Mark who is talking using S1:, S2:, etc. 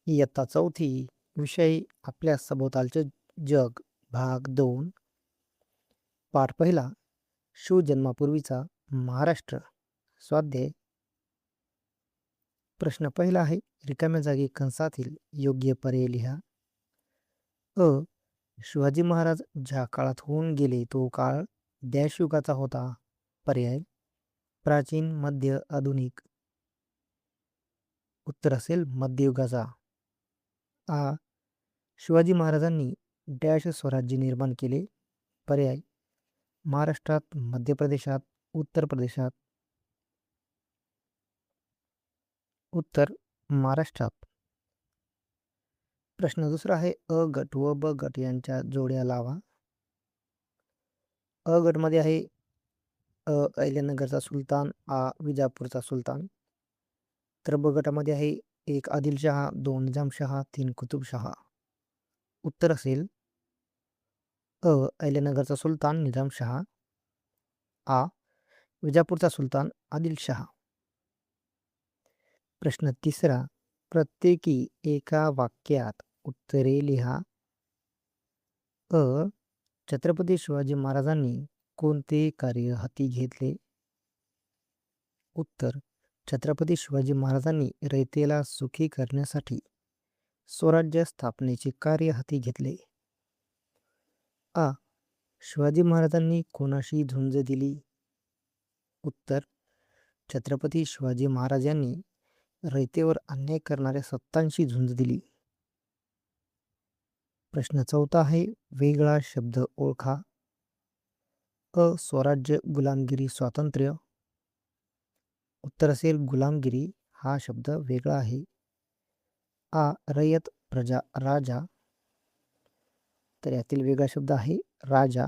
S1: इयत्ता चौथी. विषय आपल्या सभोवतालचे जग. भाग 2. पाठ पहिला. शिवजन्मापूर्वीचा महाराष्ट्र. स्वाध्याय. प्रश्न पहिला आहे, रिकाम्या जागी कंसातील योग्य पर्याय लिहा. अ. शिवाजी महाराज ज्या काळात होऊन गेले तो काळ डॅश युगाचा होता. पर्याय. प्राचीन, मध्य, आधुनिक. उत्तर असेल मध्ययुगाचा. आ. शिवाजी महाराजांनी डॅश स्वराज्य निर्माण केले. पर्याय. महाराष्ट्रात, मध्य प्रदेशात, उत्तर प्रदेशात. उत्तर महाराष्ट्रात. प्रश्न दुसरा आहे, अ गट व ब गट यांच्या जोड्या लावा. अ गटमध्ये आहे अ. अहिल्यानगरचा सुलतान, आ. विजापूरचा सुलतान. तर ब गटामध्ये आहे 1. आदिलशहा, 2. निजामशहा, 3. कुतुबशहा. उत्तर असेल अ. अहिल्यानगरचा सुलतान निजामशहा, आ. विजापूरचा सुलतान आदिलशहा. प्रश्न तिसरा, प्रत्येकी एका वाक्यात उत्तरे लिहा. अ. छत्रपती शिवाजी महाराजांनी कोणते कार्य हाती घेतले? उत्तर. छत्रपती शिवाजी महाराजांनी रयतेला सुखी करण्यासाठी स्वराज्य स्थापनेचे कार्य हाती घेतले. आ. शिवाजी महाराजांनी कोणाशी झुंज दिली? उत्तर. छत्रपती शिवाजी महाराज यांनी रयतेवर अन्याय करणाऱ्या सत्तांशी झुंज दिली. प्रश्न चौथा आहे, वेगळा शब्द ओळखा. अ. स्वराज्य, गुलामगिरी, स्वातंत्र्य. उत्तर असेल गुलामगिरी हा शब्द वेगळा आहे. आ. रयत, प्रजा, राजा. तर यातील वेगळा शब्द आहे राजा.